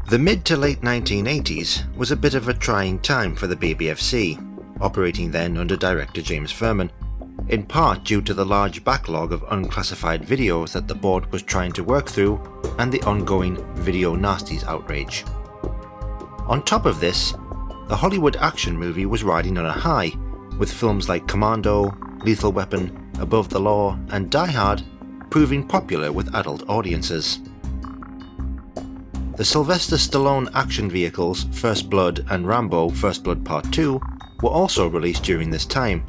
The mid to late 1980s was a bit of a trying time for the BBFC, operating then under director James Furman, in part due to the large backlog of unclassified videos that the board was trying to work through and the ongoing video nasties outrage. On top of this, the Hollywood action movie was riding on a high, with films like Commando, Lethal Weapon, Above the Law and Die Hard proving popular with adult audiences. The Sylvester Stallone action vehicles First Blood and Rambo First Blood Part 2 were also released during this time,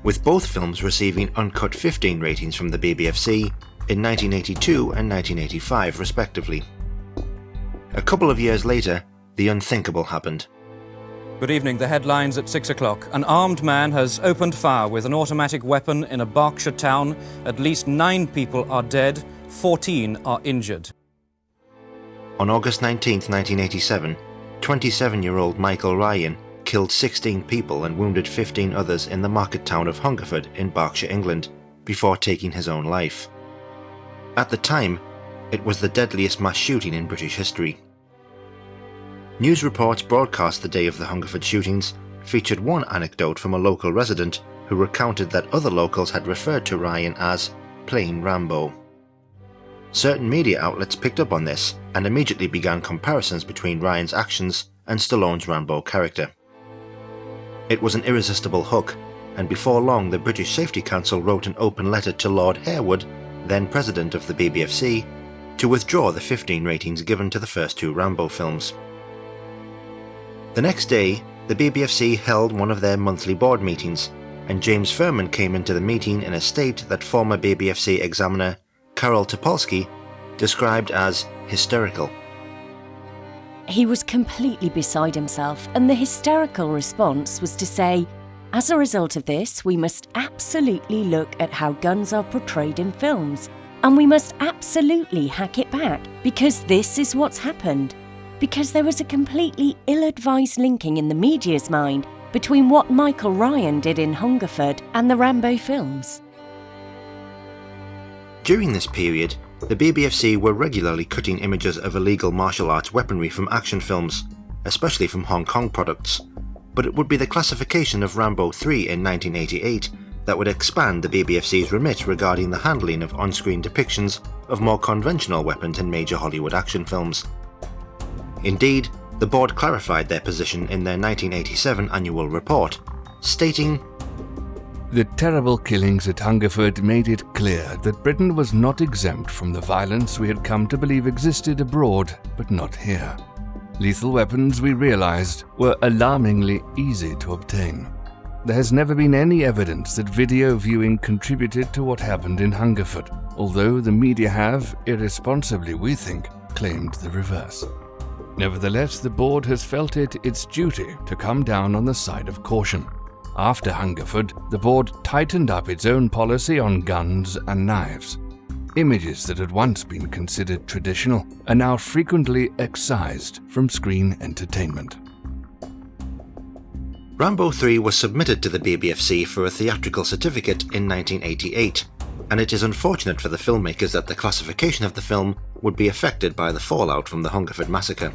with both films receiving Uncut 15 ratings from the BBFC in 1982 and 1985 respectively. A couple of years later, the unthinkable happened. Good evening. The headlines at 6 o'clock. An armed man has opened fire with an automatic weapon in a Berkshire town. At least 9 people are dead, 14 are injured. On August 19, 1987, 27-year-old Michael Ryan killed 16 people and wounded 15 others in the market town of Hungerford in Berkshire, England, before taking his own life. At the time, it was the deadliest mass shooting in British history. News reports broadcast the day of the Hungerford shootings featured one anecdote from a local resident who recounted that other locals had referred to Ryan as plain Rambo. Certain media outlets picked up on this and immediately began comparisons between Ryan's actions and Stallone's Rambo character. It was an irresistible hook, and before long the British Safety Council wrote an open letter to Lord Harewood, then president of the BBFC, to withdraw the 15 ratings given to the first 2 Rambo films. The next day, the BBFC held one of their monthly board meetings, and James Furman came into the meeting in a state that former BBFC examiner Karol Topolsky described as hysterical. He was completely beside himself, and the hysterical response was to say, "As a result of this, we must absolutely look at how guns are portrayed in films, and we must absolutely hack it back, because this is what's happened." Because there was a completely ill-advised linking in the media's mind between what Michael Ryan did in Hungerford and the Rambo films. During this period, the BBFC were regularly cutting images of illegal martial arts weaponry from action films, especially from Hong Kong products, but it would be the classification of Rambo 3 in 1988 that would expand the BBFC's remit regarding the handling of on-screen depictions of more conventional weapons in major Hollywood action films. Indeed, the board clarified their position in their 1987 annual report, stating, "The terrible killings at Hungerford made it clear that Britain was not exempt from the violence we had come to believe existed abroad, but not here. Lethal weapons, we realized, were alarmingly easy to obtain. There has never been any evidence that video viewing contributed to what happened in Hungerford, although the media have, irresponsibly we think, claimed the reverse. Nevertheless, the board has felt it its duty to come down on the side of caution. After Hungerford, the board tightened up its own policy on guns and knives. Images that had once been considered traditional are now frequently excised from screen entertainment." Rambo 3 was submitted to the BBFC for a theatrical certificate in 1988, and it is unfortunate for the filmmakers that the classification of the film would be affected by the fallout from the Hungerford massacre.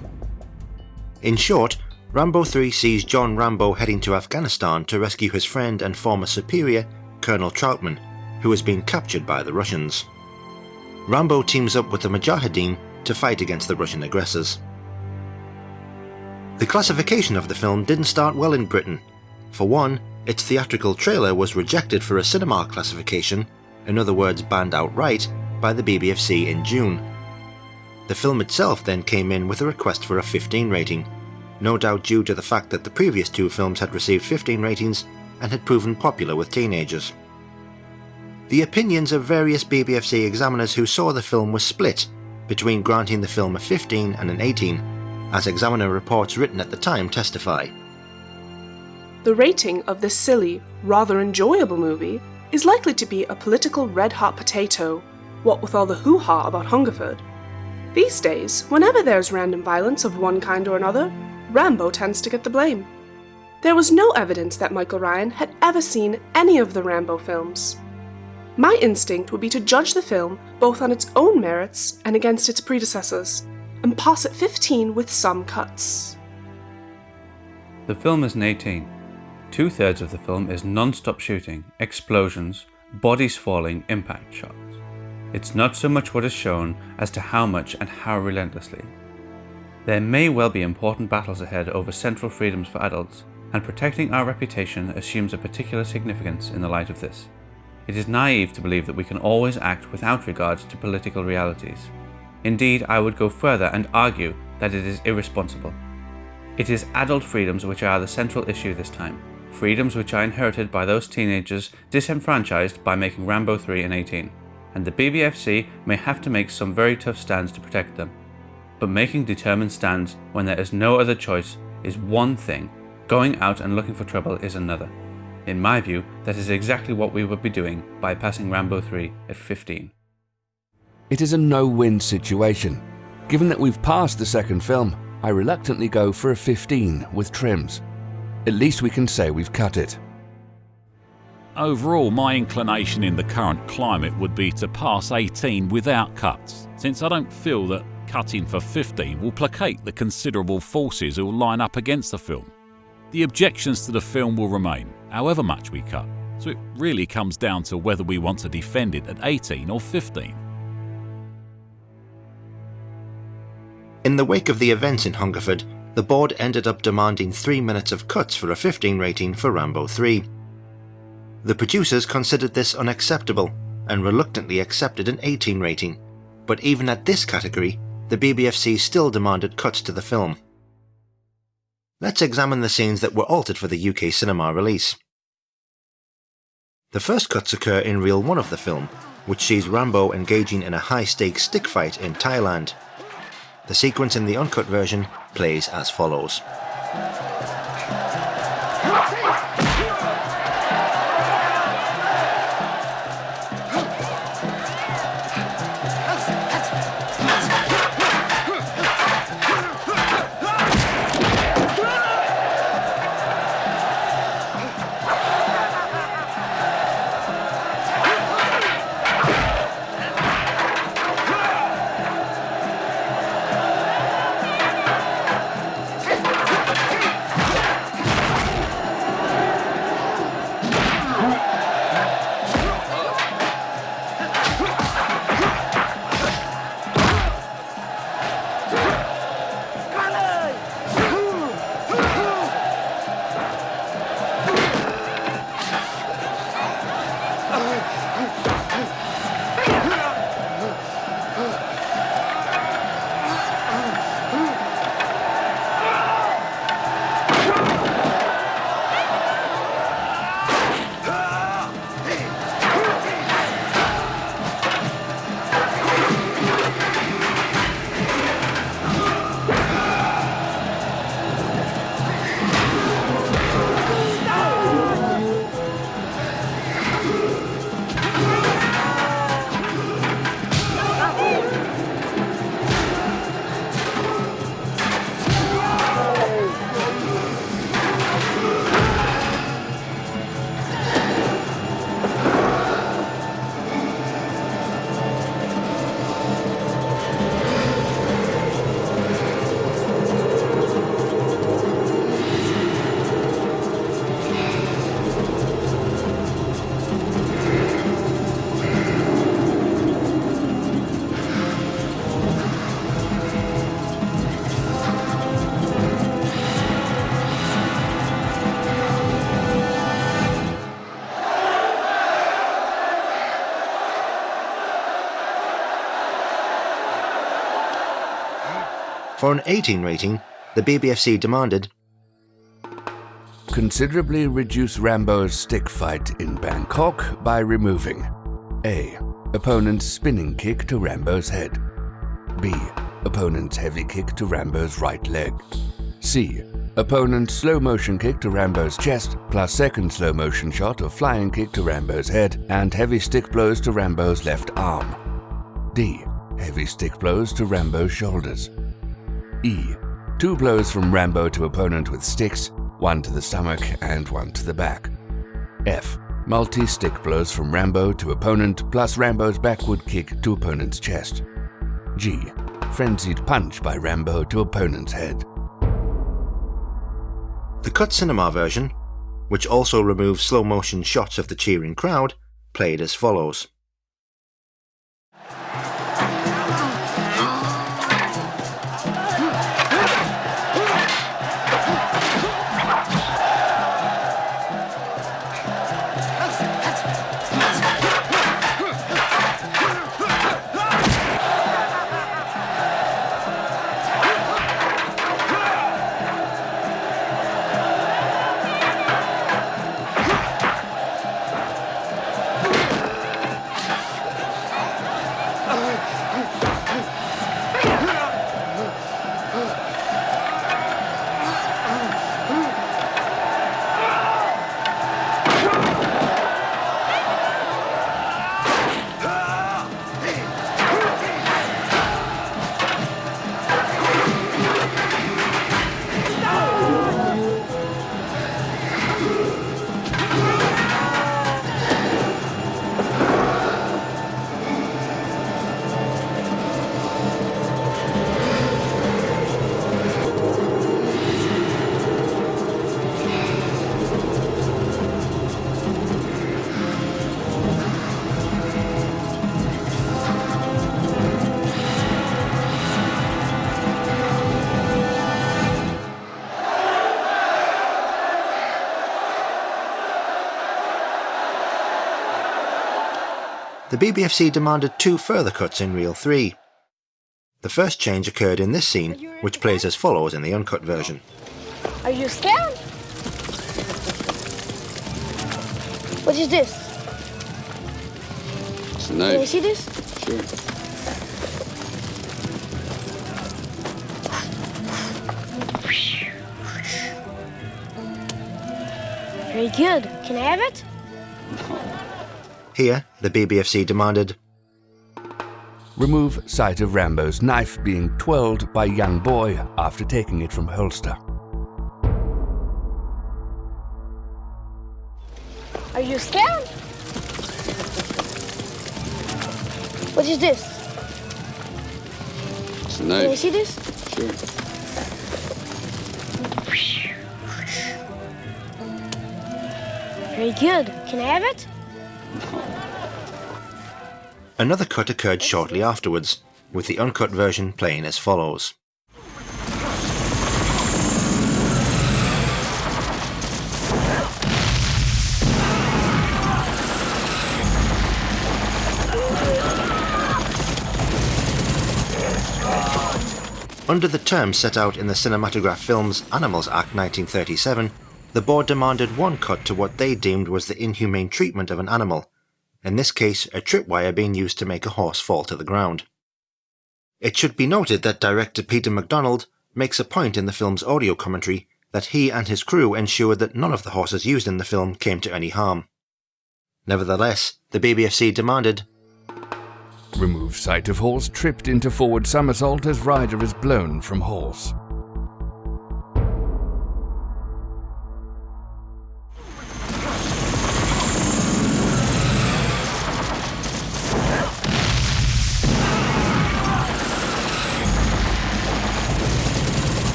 In short, Rambo 3 sees John Rambo heading to Afghanistan to rescue his friend and former superior, Colonel Troutman, who has been captured by the Russians. Rambo teams up with the Mujahideen to fight against the Russian aggressors. The classification of the film didn't start well in Britain. For one, its theatrical trailer was rejected for a cinema classification, in other words banned outright, by the BBFC in June. The film itself then came in with a request for a 15 rating, no doubt due to the fact that the previous 2 films had received 15 ratings and had proven popular with teenagers. The opinions of various BBFC examiners who saw the film were split between granting the film a 15 and an 18, as examiner reports written at the time testify. The rating of this silly, rather enjoyable movie is likely to be a political red-hot potato, what with all the hoo-ha about Hungerford. These days, whenever there's random violence of one kind or another, Rambo tends to get the blame. There was no evidence that Michael Ryan had ever seen any of the Rambo films. My instinct would be to judge the film both on its own merits and against its predecessors, a and pass at 15 with some cuts. The film is an 18. 2/3 of the film is non-stop shooting, explosions, bodies falling, impact shots. It's not so much what is shown as to how much and how relentlessly. There may well be important battles ahead over central freedoms for adults, and protecting our reputation assumes a particular significance in the light of this. It is naive to believe that we can always act without regard to political realities. Indeed, I would go further and argue that it is irresponsible. It is adult freedoms which are the central issue this time, freedoms which are inherited by those teenagers disenfranchised by making Rambo 3 an 18, and the BBFC may have to make some very tough stands to protect them. But making determined stands when there is no other choice is one thing, going out and looking for trouble is another. In my view, that is exactly what we would be doing by passing Rambo 3 at 15. It is a no-win situation. Given that we've passed the second film, I reluctantly go for a 15 with trims. At least we can say we've cut it. Overall, my inclination in the current climate would be to pass 18 without cuts, since I don't feel that cutting for 15 will placate the considerable forces who will line up against the film. The objections to the film will remain, however much we cut, so it really comes down to whether we want to defend it at 18 or 15. In the wake of the events in Hungerford, the board ended up demanding 3 minutes of cuts for a 15 rating for Rambo 3. The producers considered this unacceptable and reluctantly accepted an 18 rating, but even at this category, the BBFC still demanded cuts to the film. Let's examine the scenes that were altered for the UK cinema release. The first cuts occur in reel 1 of the film, which sees Rambo engaging in a high-stakes stick fight in Thailand. The sequence in the uncut version plays as follows. For an 18 rating, the BBFC demanded considerably reduce Rambo's stick fight in Bangkok by removing A. Opponent's spinning kick to Rambo's head. B. Opponent's heavy kick to Rambo's right leg. C. Opponent's slow motion kick to Rambo's chest, plus second slow motion shot of flying kick to Rambo's head and heavy stick blows to Rambo's left arm. D. Heavy stick blows to Rambo's shoulders. E. 2 blows from Rambo to opponent with sticks, 1 to the stomach and 1 to the back. F. Multi-stick blows from Rambo to opponent plus Rambo's backward kick to opponent's chest. G. frenzied punch by Rambo to opponent's head. The cut cinema version, which also removes slow-motion shots of the cheering crowd, played as follows. The BBFC demanded 2 further cuts in reel 3. The first change occurred in this scene, which plays as follows in the uncut version. Are you scared? What is this? It's a knife. Can you see this? Sure. Very good. Can I have it? Here, the BBFC demanded, Remove sight of Rambo's knife being twirled by young boy after taking it from holster. Are you scared? What is this? It's a Can you knife. see this? Sure. Very good. Can I have it? Another cut occurred shortly afterwards, with the uncut version playing as follows. Under the terms set out in the Cinematograph Films Animals Act 1937, the board demanded 1 cut to what they deemed was the inhumane treatment of an animal, in this case a tripwire being used to make a horse fall to the ground. It should be noted that director Peter MacDonald makes a point in the film's audio commentary that he and his crew ensured that none of the horses used in the film came to any harm. Nevertheless, the BBFC demanded, Remove sight of horse tripped into forward somersault as rider is blown from horse.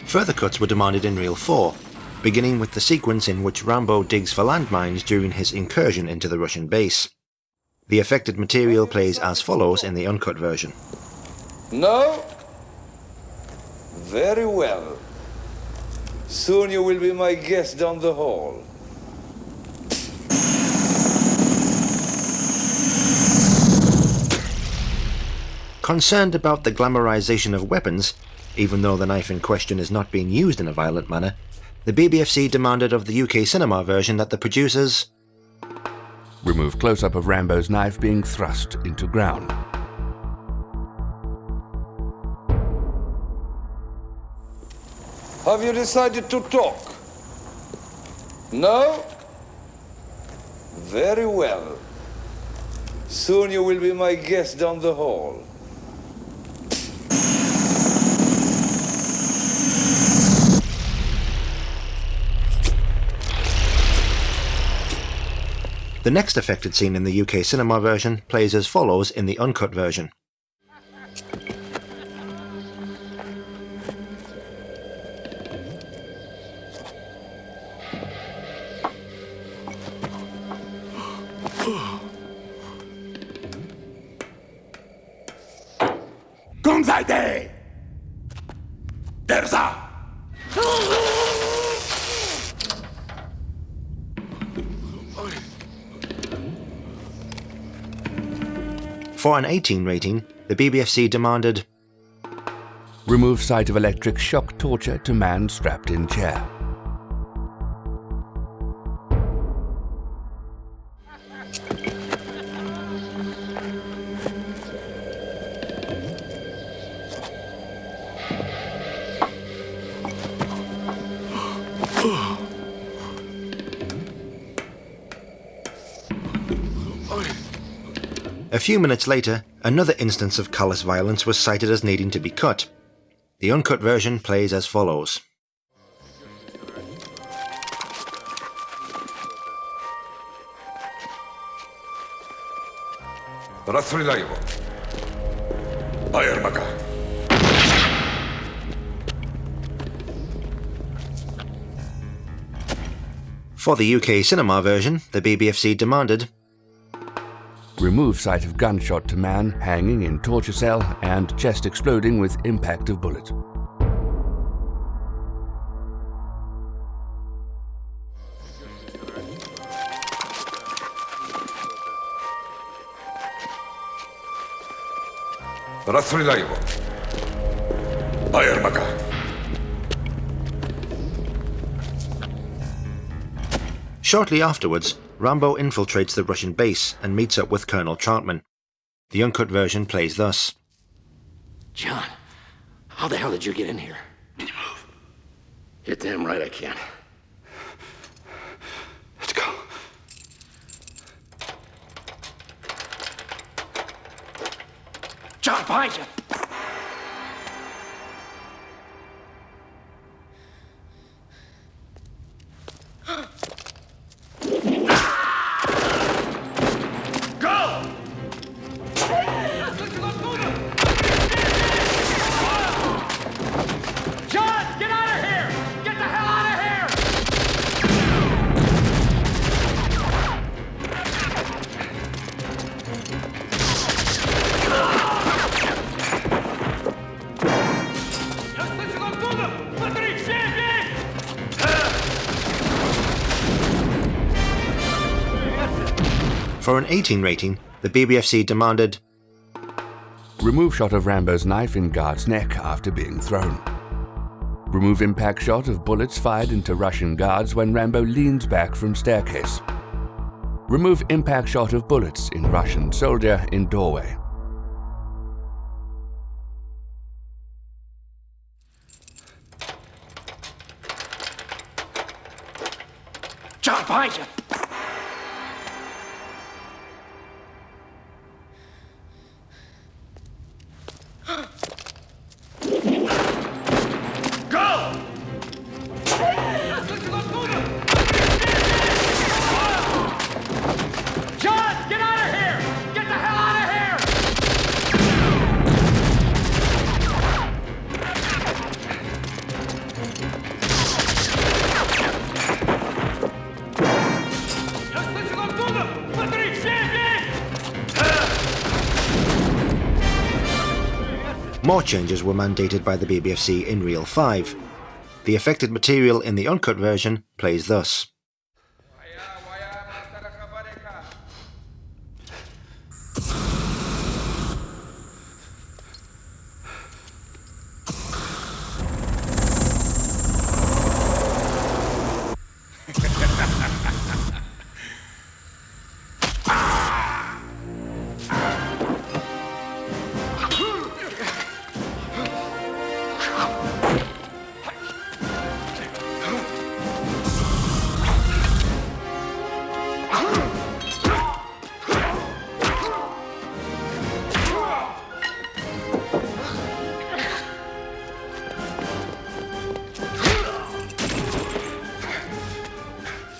Further cuts were demanded in reel 4, beginning with the sequence in which Rambo digs for landmines during his incursion into the Russian base. The affected material plays as follows in the uncut version. No? Very well. Soon you will be my guest down the hall. Concerned about the glamorization of weapons, even though the knife in question is not being used in a violent manner, the BBFC demanded of the UK cinema version that the producers Remove close-up of Rambo's knife being thrust into ground. Have you decided to talk? No? Very well. Soon you will be my guest down the hall. The next affected scene in the UK cinema version plays as follows in the uncut version. Kungsaite! Dersa! For an 18 rating, the BBFC demanded remove site of electric shock torture to man strapped in chair. A few minutes later, another instance of callous violence was cited as needing to be cut. The uncut version plays as follows. Расстреляй его. Айрмака. For the UK cinema version, the BBFC demanded remove site of gunshot to man hanging in torture cell and chest exploding with impact of bullet. Расстреляй его. Айрмака. Shortly afterwards, Rambo infiltrates the Russian base and meets up with Colonel Troutman. The uncut version plays thus. John, how the hell did you get in here? Can you move? You're damn right I can. Let's go. John, behind you! For an 18 rating, the BBFC demanded remove shot of Rambo's knife in guard's neck after being thrown. Remove impact shot of bullets fired into Russian guards when Rambo leans back from staircase. Remove impact shot of bullets in Russian soldier in doorway. John, behind you! More changes were mandated by the BBFC in Reel 5. The affected material in the uncut version plays thus.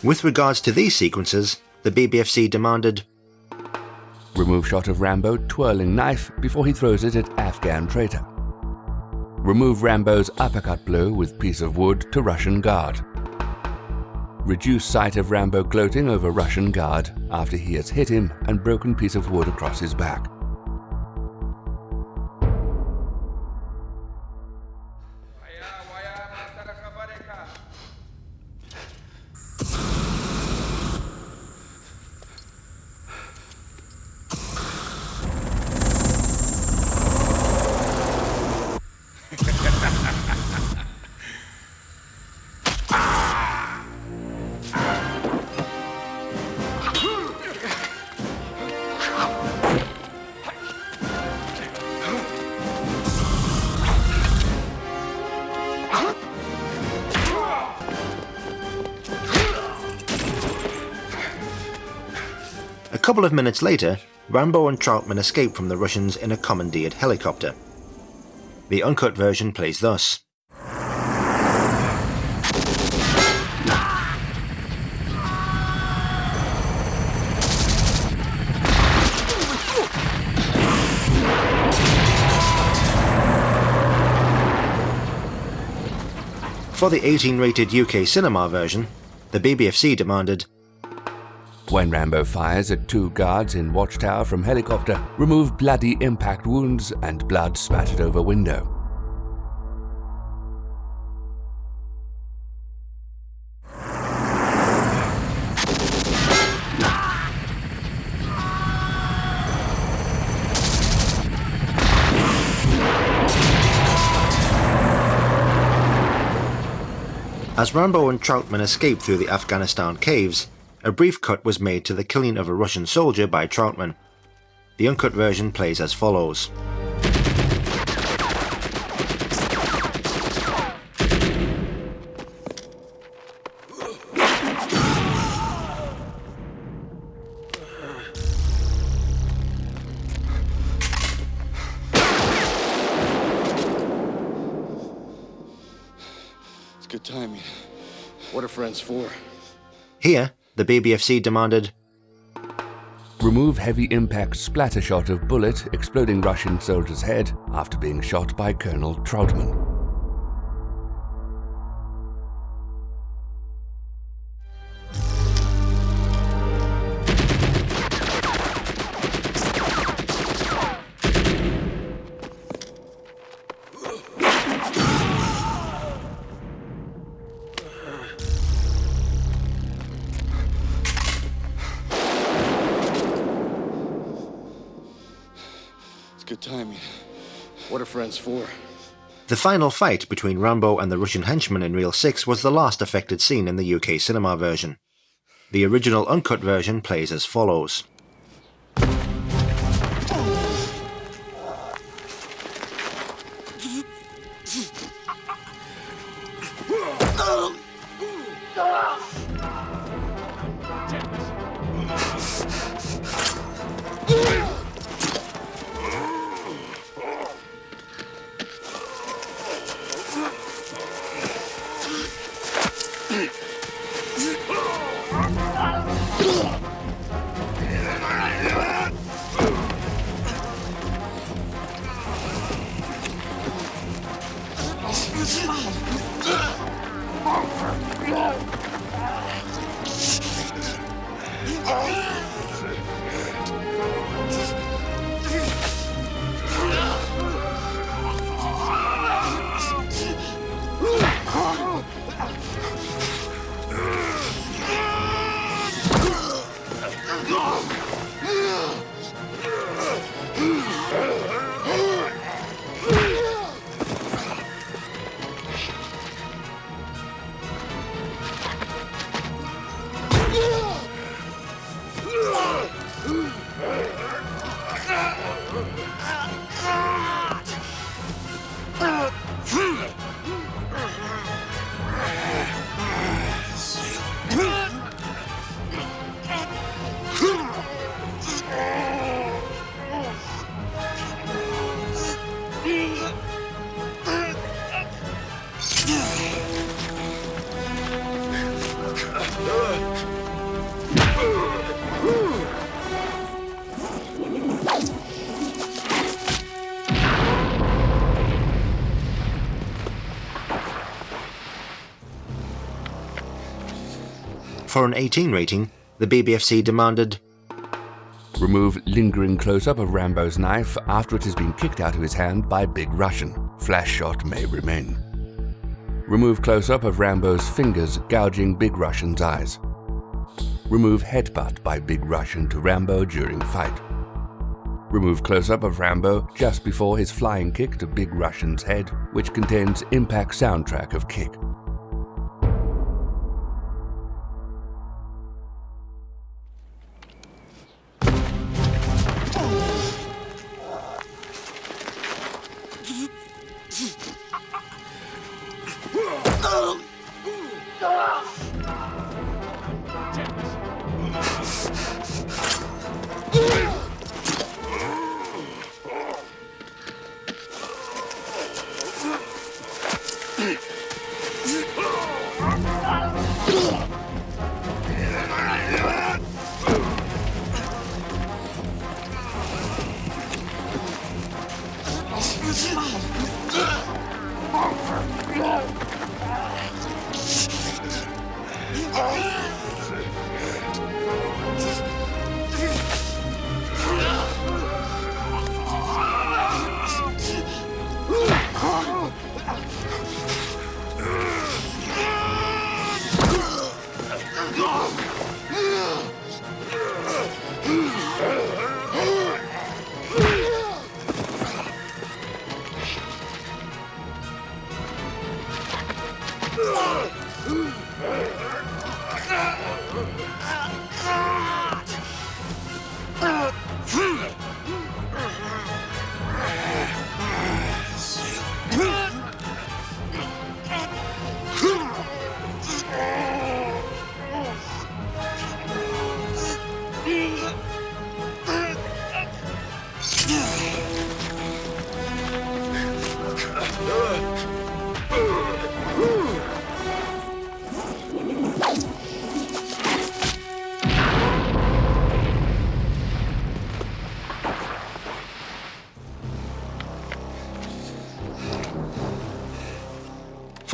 With regards to these sequences, the BBFC demanded remove shot of Rambo twirling knife before he throws it at Afghan traitor. Remove Rambo's uppercut blow with piece of wood to Russian guard. Reduce sight of Rambo gloating over Russian guard after he has hit him and broken piece of wood across his back. couple of minutes later, Rambo and Troutman escape from the Russians in a commandeered helicopter. The uncut version plays thus. For the 18-rated UK cinema version, the BBFC demanded, when Rambo fires at 2 guards in watchtower from helicopter, remove bloody impact wounds and blood spattered over window. As Rambo and Troutman escape through the Afghanistan caves, a brief cut was made to the killing of a Russian soldier by Troutman. The uncut version plays as follows. It's good timing. What are friends for? Here, the BBFC demanded, remove heavy impact splatter shot of bullet exploding Russian soldier's head after being shot by Colonel Troutman. Good timing. What are friends for? The final fight between Rambo and the Russian henchman in Reel 6 was the last affected scene in the UK cinema version. The original uncut version plays as follows. For an 18 rating, the BBFC demanded, remove lingering close-up of Rambo's knife after it has been kicked out of his hand by Big Russian. Flash shot may remain. Remove close-up of Rambo's fingers gouging Big Russian's eyes. Remove headbutt by Big Russian to Rambo during fight. Remove close-up of Rambo just before his flying kick to Big Russian's head, which contains impact soundtrack of kick.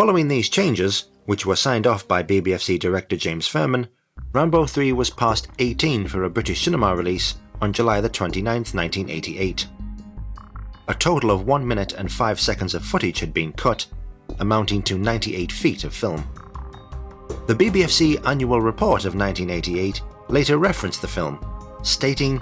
Following these changes, which were signed off by BBFC director James Furman, Rambo 3 was past 18 for a British cinema release on July the 29th, 1988. A total of 1 minute and 5 seconds of footage had been cut, amounting to 98 feet of film. The BBFC annual report of 1988 later referenced the film, stating,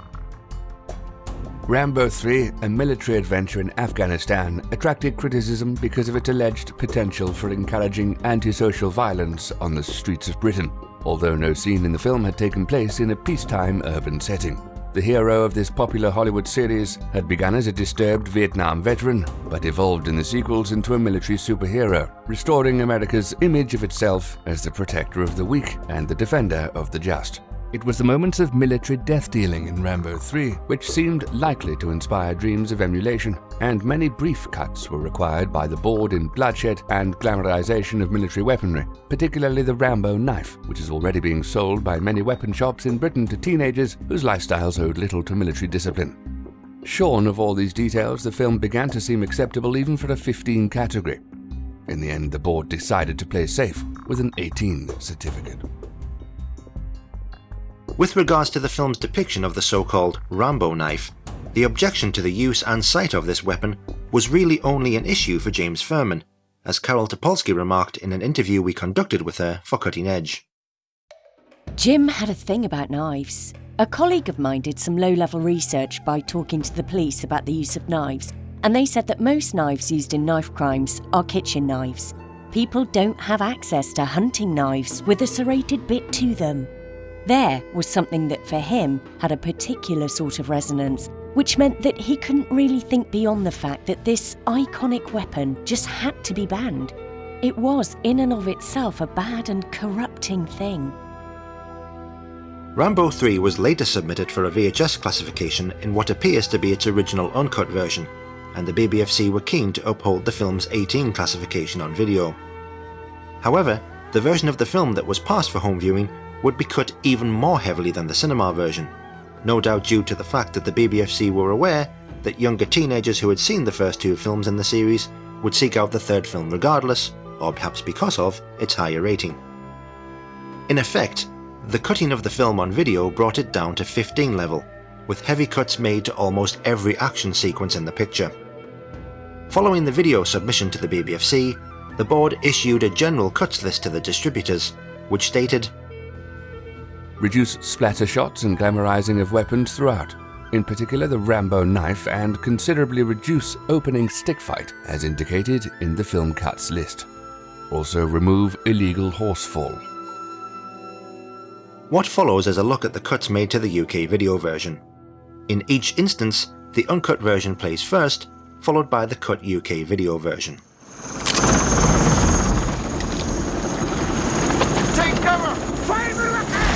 Rambo 3, a military adventure in Afghanistan, attracted criticism because of its alleged potential for encouraging antisocial violence on the streets of Britain, although no scene in the film had taken place in a peacetime urban setting. The hero of this popular Hollywood series had begun as a disturbed Vietnam veteran, but evolved in the sequels into a military superhero, restoring America's image of itself as the protector of the weak and the defender of the just. It was the moments of military death-dealing in Rambo 3 which seemed likely to inspire dreams of emulation, and many brief cuts were required by the board in bloodshed and glamorization of military weaponry, particularly the Rambo knife, which is already being sold by many weapon shops in Britain to teenagers whose lifestyles owed little to military discipline. Shorn of all these details, the film began to seem acceptable even for a 15 category. In the end, the board decided to play safe with an 18 certificate. With regards to the film's depiction of the so-called Rambo knife, the objection to the use and sight of this weapon was really only an issue for James Furman, as Carol Topolsky remarked in an interview we conducted with her for Cutting Edge. Jim had a thing about knives. A colleague of mine did some low-level research by talking to the police about the use of knives, and they said that most knives used in knife crimes are kitchen knives. People don't have access to hunting knives with a serrated bit to them. There was something that for him had a particular sort of resonance, which meant that he couldn't really think beyond the fact that this iconic weapon just had to be banned. It was in and of itself a bad and corrupting thing. Rambo 3 was later submitted for a VHS classification in what appears to be its original uncut version, and the BBFC were keen to uphold the film's 18 classification on video. However, the version of the film that was passed for home viewing would be cut even more heavily than the cinema version, no doubt due to the fact that the BBFC were aware that younger teenagers who had seen the first two films in the series would seek out the third film regardless, or perhaps because of, its higher rating. In effect, the cutting of the film on video brought it down to 15 level, with heavy cuts made to almost every action sequence in the picture. Following the video submission to the BBFC, the board issued a general cuts list to the distributors, which stated, reduce splatter shots and glamorizing of weapons throughout, in particular the Rambo knife, and considerably reduce opening stick fight as indicated in the film cuts list. Also remove illegal horsefall. What follows is a look at the cuts made to the UK video version. In each instance, the uncut version plays first, followed by the cut UK video version. Take cover! Fire in the hand!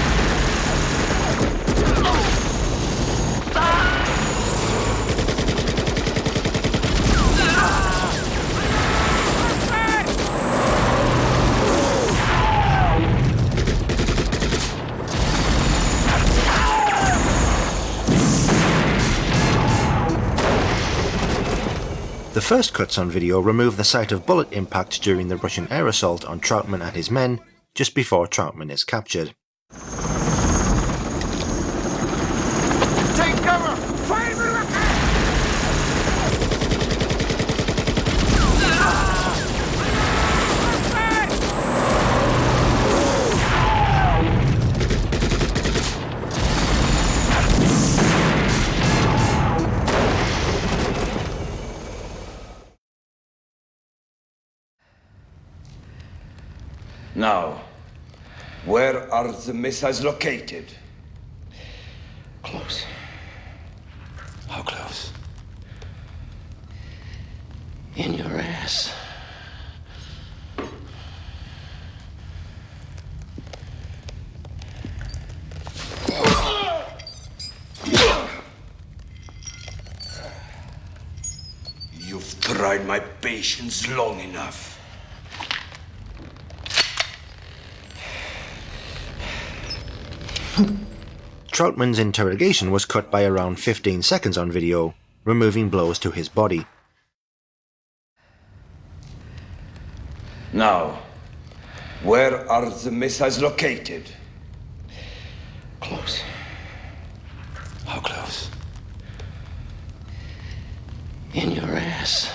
The first cuts on video remove the sight of bullet impact during the Russian air assault on Troutman and his men, just before Troutman is captured. Take cover! Fire me like Now, where are the missiles located? Close. How close? In your ass. You've tried my patience long enough. Troutman's interrogation was cut by around 15 seconds on video, removing blows to his body. Now, where are the missiles located? Close. How close? In your ass.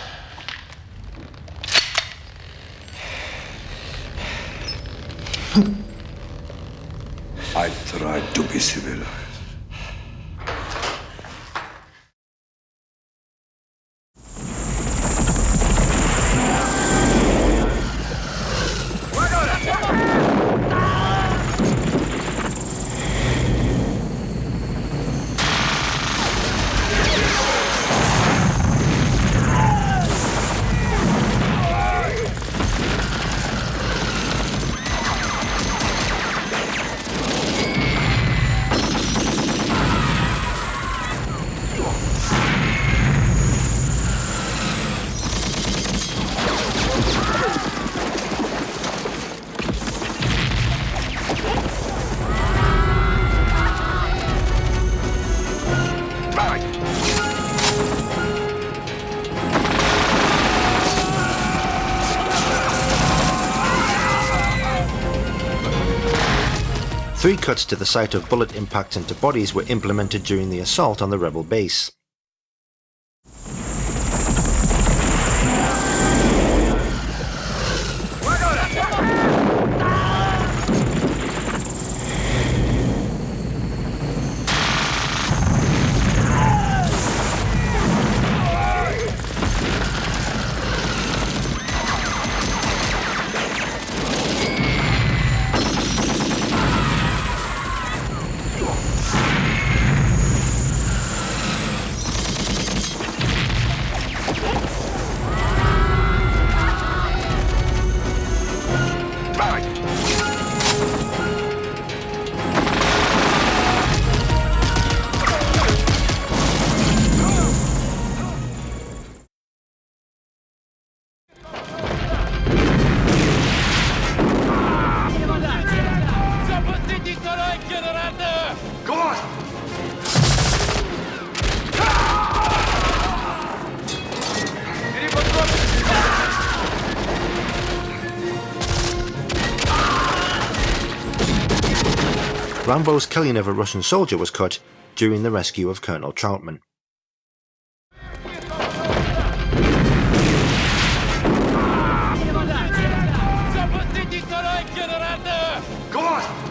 I tried to be civilized. Three cuts to the sight of bullet impacts into bodies were implemented during the assault on the rebel base. Rambo's killing of a Russian soldier was cut during the rescue of Colonel Troutman. Go on!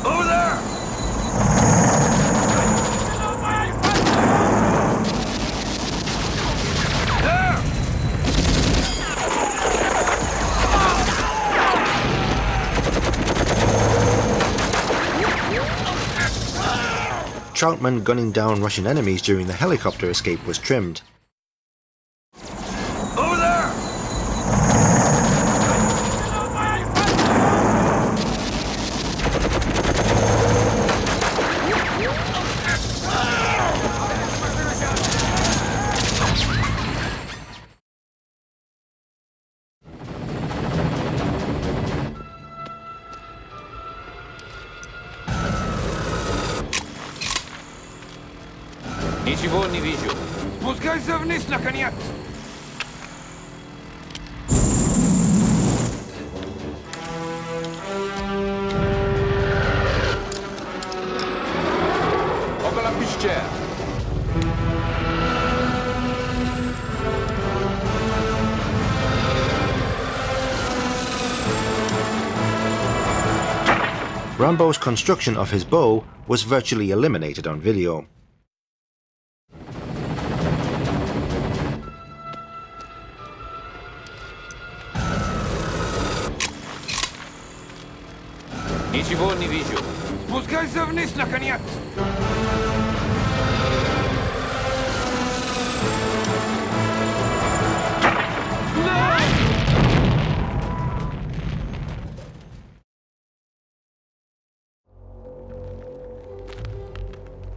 Over there! There! Troutman gunning down Russian enemies during the helicopter escape was trimmed. Over there! Ничего не вижу. Спускайся вниз, наконец! Около пещер. Rambo's construction of his bow was virtually eliminated on video. Ничего не вижу. Спускайся вниз, наконец!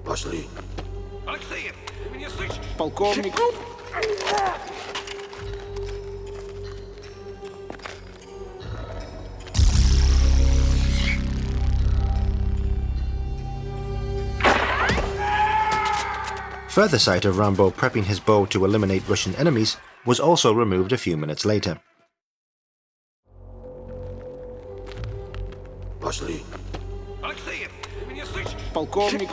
Пошли. Алексеев, ты меня слышишь? Полковник. Further sight of Rambo prepping his bow to eliminate Russian enemies was also removed a few minutes later. Пошли. Алексеев, ты меня слышишь? Полковник.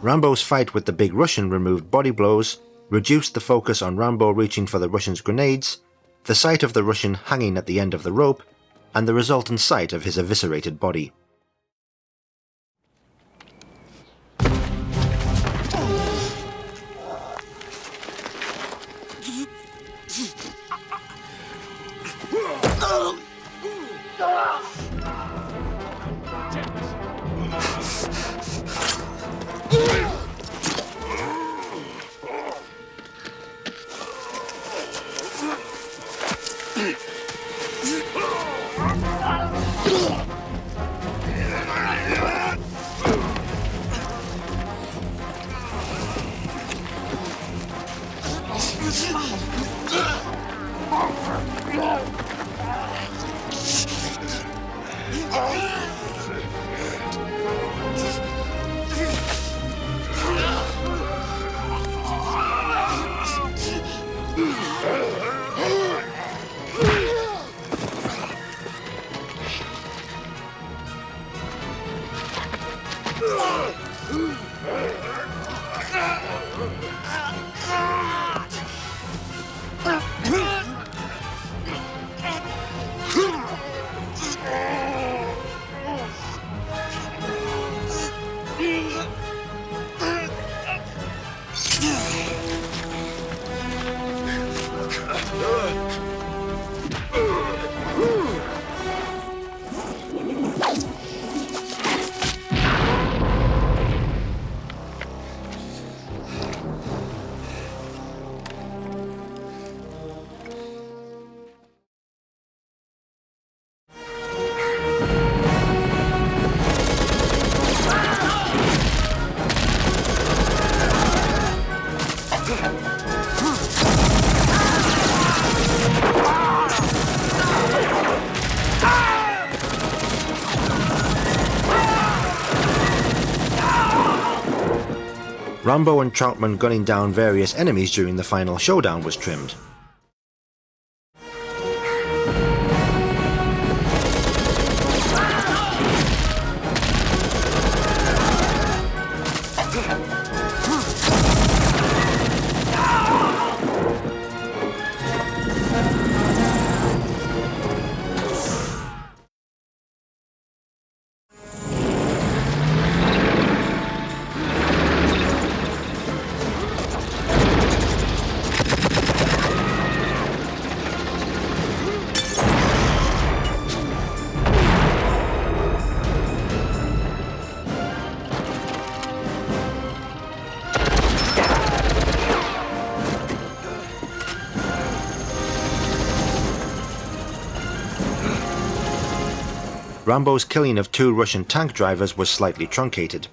Rambo's fight with the big Russian removed body blows, reduced the focus on Rambo reaching for the Russian's grenades, the sight of the Russian hanging at the end of the rope, and the resultant sight of his eviscerated body. Rambo and Troutman gunning down various enemies during the final showdown was trimmed. Rambo's killing of 2 Russian tank drivers was slightly truncated.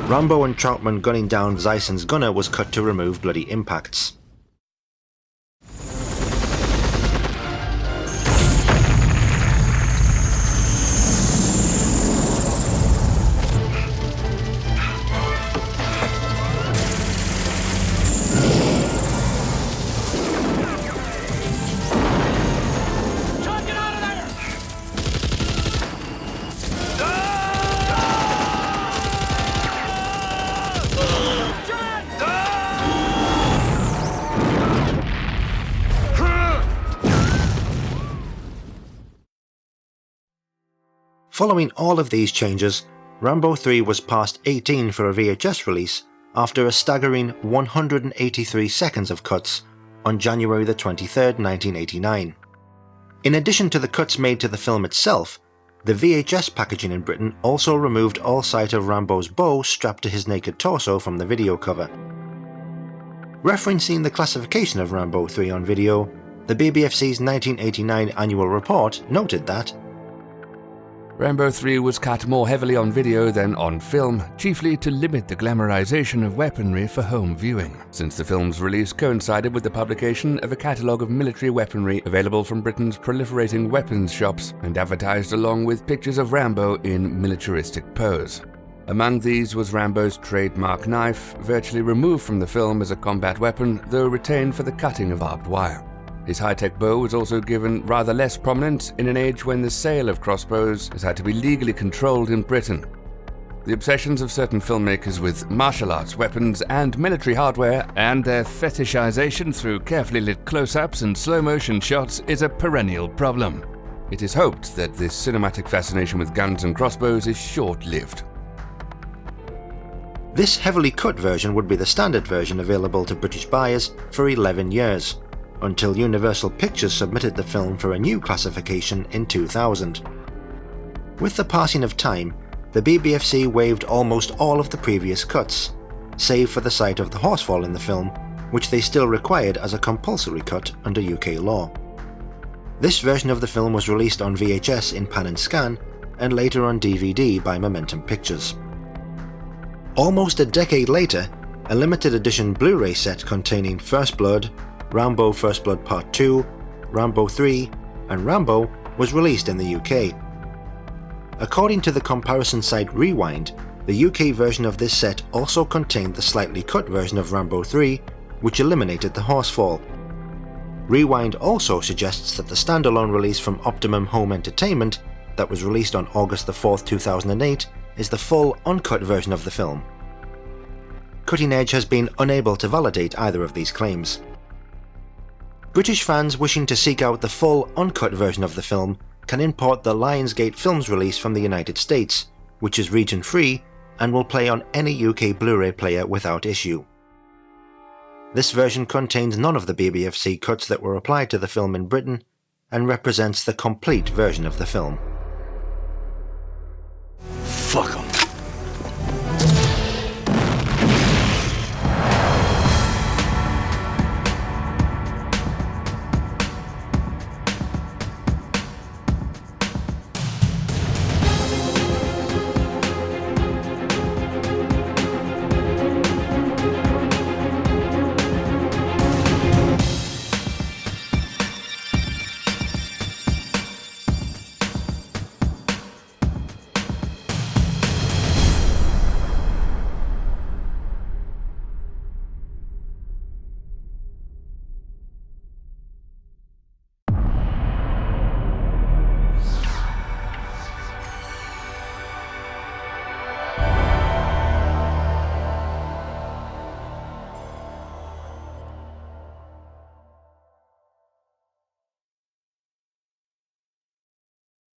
Rambo and Troutman gunning down Zyson's gunner was cut to remove bloody impacts. Following all of these changes, Rambo 3 was past 18 for a VHS release after a staggering 183 seconds of cuts on January the 23rd, 1989. In addition to the cuts made to the film itself, the VHS packaging in Britain also removed all sight of Rambo's bow strapped to his naked torso from the video cover. Referencing the classification of Rambo 3 on video, the BBFC's 1989 annual report noted that Rambo 3 was cut more heavily on video than on film, chiefly to limit the glamorization of weaponry for home viewing, since the film's release coincided with the publication of a catalogue of military weaponry available from Britain's proliferating weapons shops and advertised along with pictures of Rambo in militaristic pose. Among these was Rambo's trademark knife, virtually removed from the film as a combat weapon, though retained for the cutting of barbed wire. His high-tech bow was also given rather less prominence in an age when the sale of crossbows has had to be legally controlled in Britain. The obsessions of certain filmmakers with martial arts weapons and military hardware, and their fetishization through carefully lit close-ups and slow-motion shots, is a perennial problem. It is hoped that this cinematic fascination with guns and crossbows is short-lived. This heavily cut version would be the standard version available to British buyers for 11 years. Until Universal Pictures submitted the film for a new classification in 2000. With the passing of time, the BBFC waived almost all of the previous cuts, save for the sight of the horsefall in the film, which they still required as a compulsory cut under UK law. This version of the film was released on VHS in Pan and Scan, and later on DVD by Momentum Pictures. Almost a decade later, a limited edition Blu-ray set containing First Blood, Rambo First Blood Part 2, Rambo 3, and Rambo was released in the UK. According to the comparison site Rewind, the UK version of this set also contained the slightly cut version of Rambo 3, which eliminated the horsefall. Rewind also suggests that the standalone release from Optimum Home Entertainment that was released on August 4th, 2008 is the full uncut version of the film. Cutting Edge has been unable to validate either of these claims. British fans wishing to seek out the full uncut version of the film can import the Lionsgate Films release from the United States, which is region-free and will play on any UK Blu-ray player without issue. This version contains none of the BBFC cuts that were applied to the film in Britain and represents the complete version of the film. Fuck off.